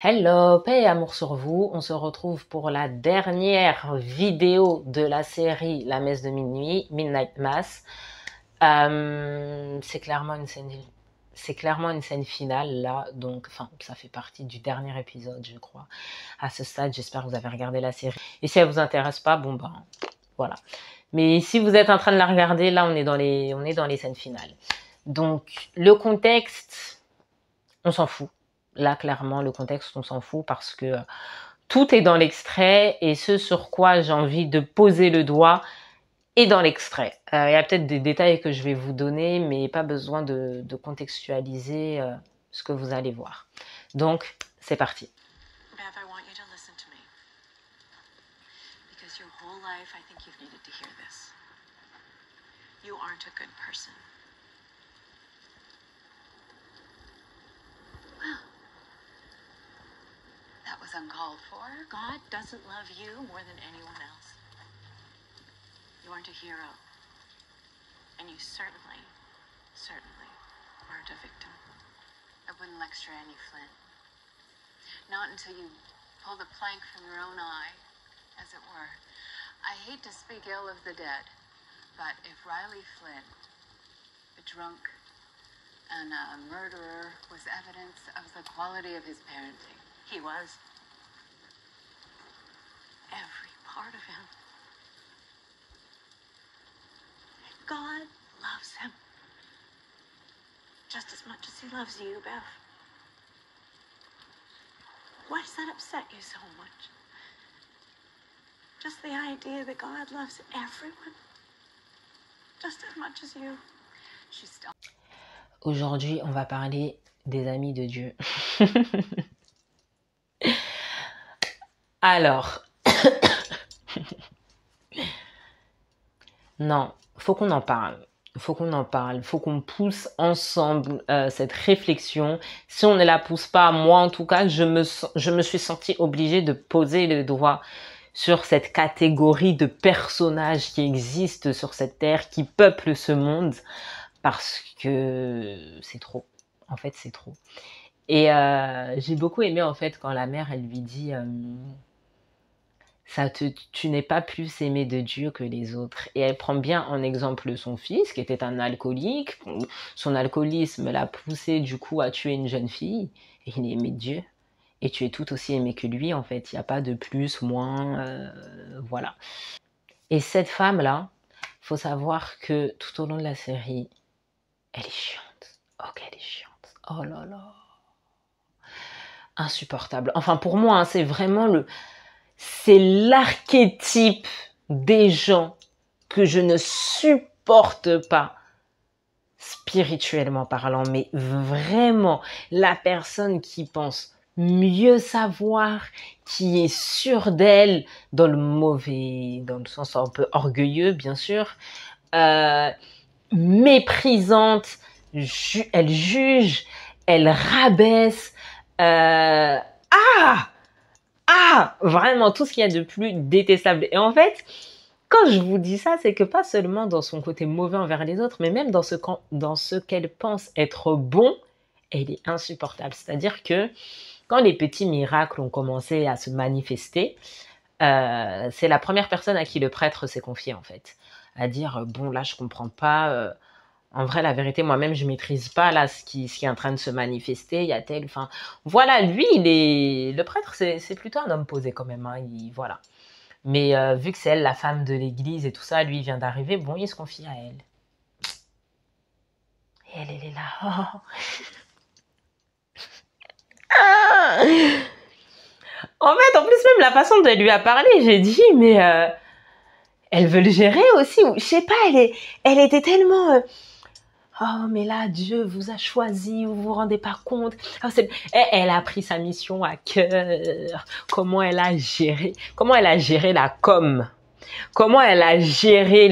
Hello, paix et amour sur vous. On se retrouve pour la dernière vidéo de la série La Messe de minuit, Midnight Mass. C'est clairement une scène finale là, donc enfin ça fait partie du dernier épisode, je crois. À ce stade, j'espère que vous avez regardé la série. Et si elle vous intéresse pas, bon ben voilà. Mais si vous êtes en train de la regarder, là on est dans les scènes finales. Donc le contexte, on s'en fout. Là, clairement, le contexte, on s'en fout parce que tout est dans l'extrait et ce sur quoi j'ai envie de poser le doigt est dans l'extrait. Il y a peut-être des détails que je vais vous donner, mais pas besoin de contextualiser ce que vous allez voir. Donc, c'est parti. Bev, I want you to listen to me. Because your whole life, I think you've needed to hear this. You aren't a good person. Well, that was uncalled for. God doesn't love you more than anyone else. You aren't a hero. And you certainly aren't a victim. I wouldn't lecture Annie Flynn. Not until you pull the plank from your own eye, as it were. I hate to speak ill of the dead, but if Riley Flynn, a drunk and a murderer, was evidence of the quality of his parenting, he was. Every part of him. God loves him. Just as much as he loves you, Bev. Why does that upset you so much? Just the idea that God loves everyone. Just as much as you. She's still... Aujourd'hui, on va parler des amis de Dieu. Alors, non, faut qu'on en parle. Faut qu'on pousse ensemble cette réflexion. Si on ne la pousse pas, moi en tout cas, je me suis sentie obligée de poser le doigt sur cette catégorie de personnages qui existent sur cette terre, qui peuplent ce monde, parce que c'est trop. En fait, c'est trop. Et j'ai beaucoup aimé en fait quand la mère, elle lui dit tu n'es pas plus aimé de Dieu que les autres. Et elle prend bien en exemple son fils, qui était un alcoolique. Son alcoolisme l'a poussé du coup à tuer une jeune fille. Et il est aimé de Dieu. Et tu es tout aussi aimé que lui, en fait. Il n'y a pas de plus, moins, voilà. Et cette femme-là, faut savoir que tout au long de la série, elle est chiante. Oh, qu'elle est chiante. Oh là là. Insupportable. Enfin, pour moi, hein, c'est l'archétype des gens que je ne supporte pas, spirituellement parlant, mais vraiment la personne qui pense mieux savoir, qui est sûre d'elle, dans le mauvais, dans le sens un peu orgueilleux, bien sûr, méprisante, elle juge, elle rabaisse, vraiment tout ce qu'il y a de plus détestable. Et en fait, quand je vous dis ça, c'est que pas seulement dans son côté mauvais envers les autres, mais même dans ce qu'elle pense être bon, elle est insupportable. C'est-à-dire que quand les petits miracles ont commencé à se manifester, c'est la première personne à qui le prêtre s'est confié en fait. À dire, bon là je comprends pas... en vrai, la vérité, moi-même, je maîtrise pas là ce qui est en train de se manifester. Il y a tel, enfin, voilà, lui, le prêtre, c'est plutôt un homme posé quand même. Hein, voilà. Mais vu que c'est elle, la femme de l'église et tout ça, lui il vient d'arriver. Bon, il se confie à elle. Et elle est là. Oh. En fait, en plus même la façon dont elle lui a parlé, j'ai dit, mais elle veut le gérer aussi. Je sais pas, elle était tellement. Oh, mais là, Dieu vous a choisi, vous vous rendez pas compte. Oh, elle a pris sa mission à cœur. Comment elle a géré la com. Comment elle a géré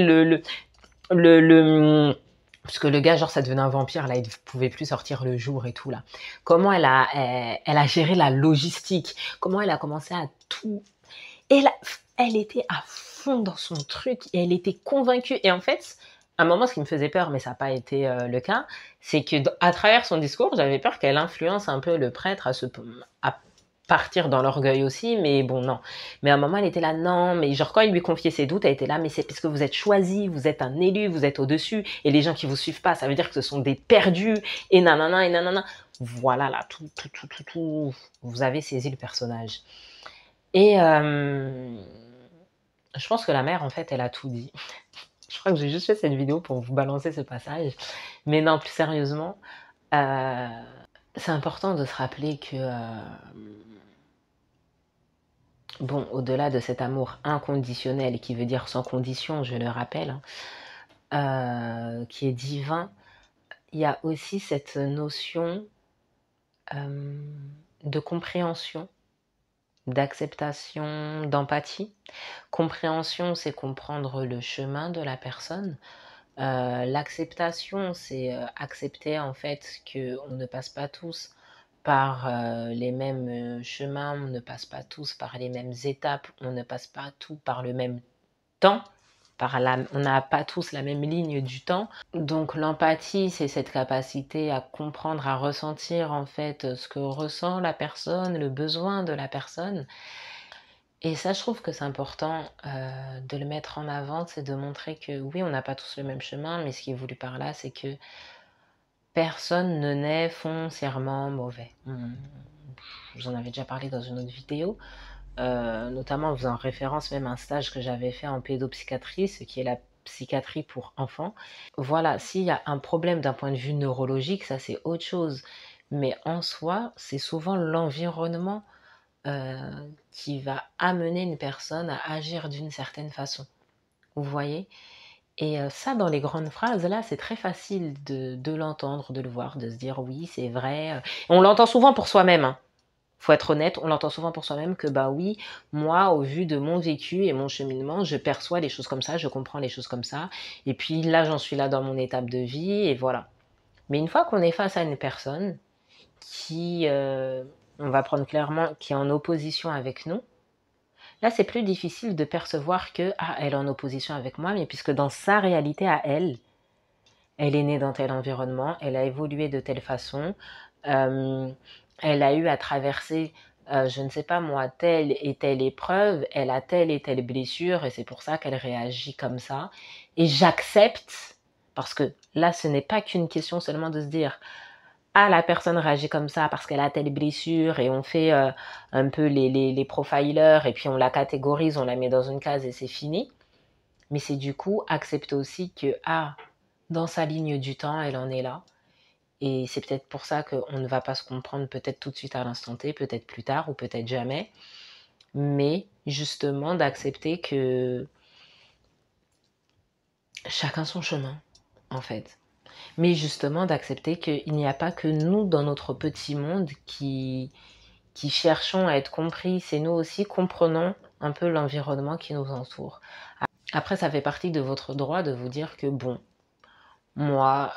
parce que le gars, genre, ça devenait un vampire, là, il pouvait plus sortir le jour et tout, là. Comment elle a géré la logistique. Comment elle a commencé à tout. Et là, elle était à fond dans son truc et elle était convaincue. Et en fait, à un moment, ce qui me faisait peur, mais ça n'a pas été le cas, c'est que à travers son discours, j'avais peur qu'elle influence un peu le prêtre à partir dans l'orgueil aussi, mais bon, non. Mais à un moment, elle était là, non, mais genre quand il lui confiait ses doutes, elle était là, mais c'est parce que vous êtes choisi, vous êtes un élu, vous êtes au-dessus, et les gens qui vous suivent pas, ça veut dire que ce sont des perdus, et nanana, et nanana. Voilà, là, tout, vous avez saisi le personnage. Et je pense que la mère, en fait, elle a tout dit. Je crois que j'ai juste fait cette vidéo pour vous balancer ce passage. Mais non, plus sérieusement, euh, c'est important de se rappeler que, bon, au-delà de cet amour inconditionnel, qui veut dire sans condition, je le rappelle, qui est divin, il y a aussi cette notion de compréhension, d'acceptation, d'empathie. Compréhension, c'est comprendre le chemin de la personne. L'acceptation, c'est accepter en fait qu'on ne passe pas tous par les mêmes chemins, on ne passe pas tous par les mêmes étapes, on ne passe pas tout par le même temps, on n'a pas tous la même ligne du temps. Donc l'empathie, c'est cette capacité à comprendre, à ressentir en fait ce que ressent la personne, le besoin de la personne. Et ça, je trouve que c'est important de le mettre en avant, c'est de montrer que oui, on n'a pas tous le même chemin, mais ce qui est voulu par là, c'est que personne ne naît foncièrement mauvais. Je vous en avais déjà parlé dans une autre vidéo, notamment en faisant référence même à un stage que j'avais fait en pédopsychiatrie, ce qui est la psychiatrie pour enfants. Voilà, s'il y a un problème d'un point de vue neurologique, ça c'est autre chose. Mais en soi, c'est souvent l'environnement qui va amener une personne à agir d'une certaine façon. Vous voyez? Et ça, dans les grandes phrases, là, c'est très facile de l'entendre, de le voir, de se dire oui, c'est vrai. On l'entend souvent pour soi-même, hein. Faut être honnête, on l'entend souvent pour soi-même que bah oui, moi, au vu de mon vécu et mon cheminement, je perçois les choses comme ça, je comprends les choses comme ça. Et puis là, j'en suis là dans mon étape de vie, et voilà. Mais une fois qu'on est face à une personne qui, on va prendre clairement, qui est en opposition avec nous, là, c'est plus difficile de percevoir que, ah, elle est en opposition avec moi, mais puisque dans sa réalité à elle, elle est née dans tel environnement, elle a évolué de telle façon, elle a eu à traverser, je ne sais pas moi, telle et telle épreuve, elle a telle et telle blessure, et c'est pour ça qu'elle réagit comme ça. Et j'accepte, parce que là, ce n'est pas qu'une question seulement de se dire, ah, la personne réagit comme ça parce qu'elle a telle blessure, et on fait un peu les profilers, et puis on la catégorise, on la met dans une case et c'est fini. Mais c'est du coup accepter aussi que, ah, dans sa ligne du temps, elle en est là. Et c'est peut-être pour ça qu'on ne va pas se comprendre peut-être tout de suite à l'instant T, peut-être plus tard ou peut-être jamais. Mais justement d'accepter que chacun son chemin, en fait. Mais justement d'accepter qu'il n'y a pas que nous dans notre petit monde qui cherchons à être compris. C'est nous aussi comprenons un peu l'environnement qui nous entoure. Après, ça fait partie de votre droit de vous dire que bon, moi,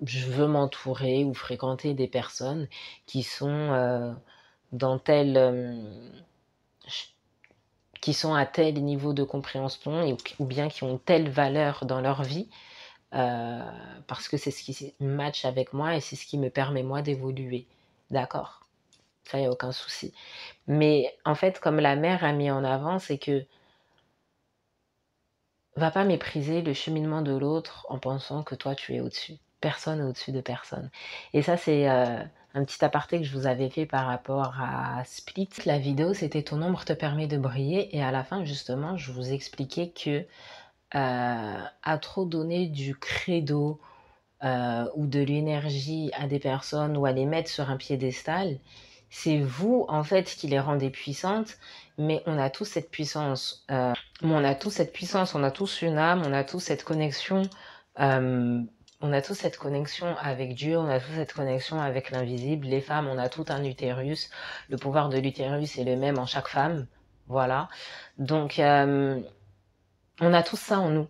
je veux m'entourer ou fréquenter des personnes qui sont dans qui sont à tel niveau de compréhension ou bien qui ont telle valeur dans leur vie, parce que c'est ce qui match avec moi et c'est ce qui me permet moi d'évoluer. D'accord? Ça, il n'y a aucun souci. Mais en fait, comme la mère a mis en avant, c'est que va pas mépriser le cheminement de l'autre en pensant que toi, tu es au-dessus. Personne n'est au-dessus de personne. Et ça, c'est un petit aparté que je vous avais fait par rapport à Split. La vidéo, c'était Ton ombre te permet de briller. Et à la fin, justement, je vous expliquais que à trop donner du credo ou de l'énergie à des personnes ou à les mettre sur un piédestal, c'est vous, en fait, qui les rendez puissantes, mais on a tous cette puissance. On a tous cette puissance, on a tous une âme, on a tous cette connexion. On a tous cette connexion avec Dieu, on a tous cette connexion avec l'invisible. Les femmes, on a tout un utérus. Le pouvoir de l'utérus est le même en chaque femme. Voilà. Donc, on a tout ça en nous,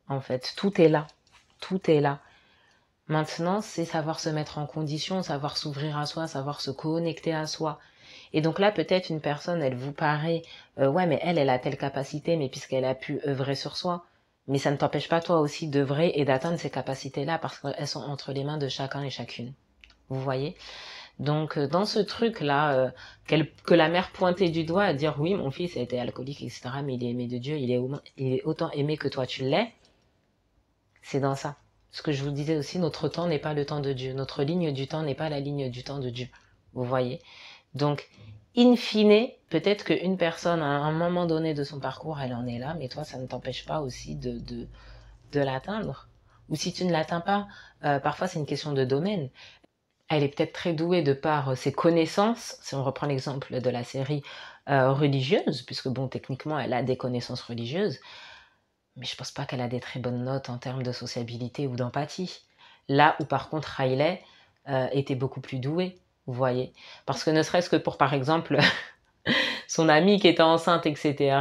en fait. Tout est là. Tout est là. Maintenant, c'est savoir se mettre en condition, savoir s'ouvrir à soi, savoir se connecter à soi. Et donc là, peut-être une personne, elle vous paraît, ouais, mais elle a telle capacité, mais puisqu'elle a pu œuvrer sur soi. Mais ça ne t'empêche pas, toi aussi, d'œuvrer et d'atteindre ces capacités-là, parce qu'elles sont entre les mains de chacun et chacune. Vous voyez? Donc, dans ce truc-là, que la mère pointait du doigt à dire oui, mon fils a été alcoolique, etc., mais il est aimé de Dieu, il est autant aimé que toi tu l'es, c'est dans ça. Ce que je vous disais aussi, notre temps n'est pas le temps de Dieu. Notre ligne du temps n'est pas la ligne du temps de Dieu. Vous voyez? Donc, in fine, peut-être qu'une personne, à un moment donné de son parcours, elle en est là, mais toi, ça ne t'empêche pas aussi de l'atteindre. Ou si tu ne l'atteins pas, parfois c'est une question de domaine. Elle est peut-être très douée de par ses connaissances, si on reprend l'exemple de la série religieuse, puisque bon, techniquement, elle a des connaissances religieuses, mais je pense pas qu'elle a des très bonnes notes en termes de sociabilité ou d'empathie. Là où par contre Riley était beaucoup plus douée, vous voyez. Parce que ne serait-ce que pour, par exemple, son amie qui était enceinte, etc.,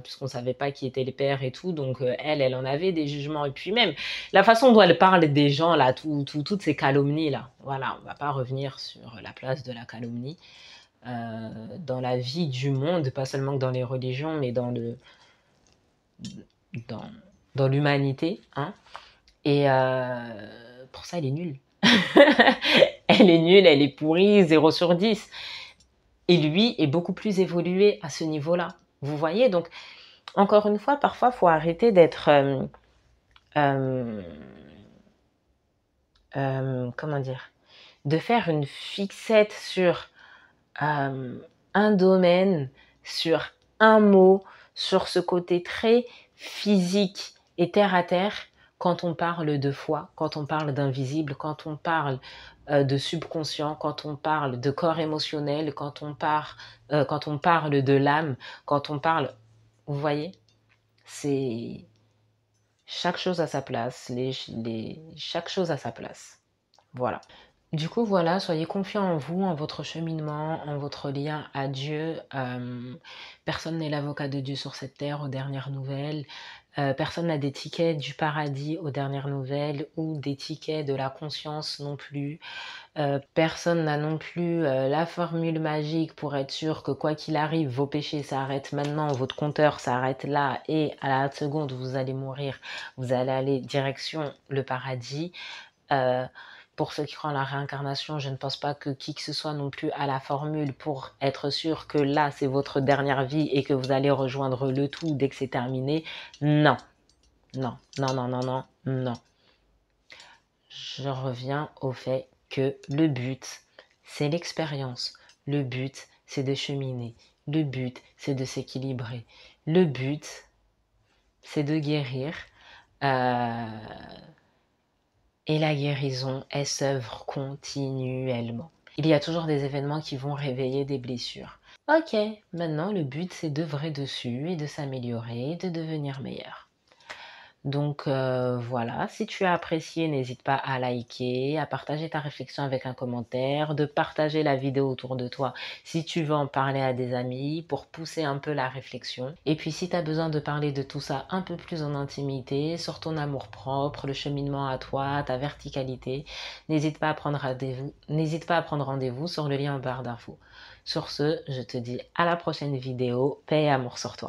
puisqu'on ne savait pas qui étaient les pères et tout, donc elle en avait des jugements. Et puis même, la façon dont elle parle des gens, là, toutes ces calomnies, là, voilà, on va pas revenir sur la place de la calomnie dans la vie du monde, pas seulement que dans les religions, mais dans, dans l'humanité, hein. Et pour ça, elle est nulle. Elle est nulle, elle est pourrie, 0 sur 10. Et lui est beaucoup plus évolué à ce niveau-là. Vous voyez, donc, encore une fois, parfois, il faut arrêter d'être... comment dire, de faire une fixette sur un domaine, sur un mot, sur ce côté très physique et terre à terre quand on parle de foi, quand on parle d'invisible, quand on parle de subconscient, quand on parle de corps émotionnel, quand on parle de l'âme, quand on parle... Vous voyez, c'est... Chaque chose à sa place, chaque chose à sa place. Voilà. Du coup, voilà, soyez confiants en vous, en votre cheminement, en votre lien à Dieu. Personne n'est l'avocat de Dieu sur cette terre aux dernières nouvelles. Personne n'a des tickets du paradis aux dernières nouvelles ou des tickets de la conscience non plus. Personne n'a non plus la formule magique pour être sûr que quoi qu'il arrive, vos péchés s'arrêtent maintenant, votre compteur s'arrête là et à la seconde vous allez mourir, vous allez aller direction le paradis. Pour ceux qui croient en la réincarnation, je ne pense pas que qui que ce soit non plus a la formule pour être sûr que là, c'est votre dernière vie et que vous allez rejoindre le tout dès que c'est terminé. Non. Non, non, non, non, non, non. Je reviens au fait que le but, c'est l'expérience. Le but, c'est de cheminer. Le but, c'est de s'équilibrer. Le but, c'est de guérir. Et la guérison, elle s'œuvre continuellement. Il y a toujours des événements qui vont réveiller des blessures. Ok, maintenant le but c'est d'œuvrer dessus et de s'améliorer, de devenir meilleur. Donc voilà, si tu as apprécié, n'hésite pas à liker, à partager ta réflexion avec un commentaire, de partager la vidéo autour de toi si tu veux en parler à des amis pour pousser un peu la réflexion. Et puis si tu as besoin de parler de tout ça un peu plus en intimité, sur ton amour-propre, le cheminement à toi, ta verticalité, n'hésite pas à prendre rendez-vous sur le lien en barre d'infos. Sur ce, je te dis à la prochaine vidéo, paix et amour sur toi.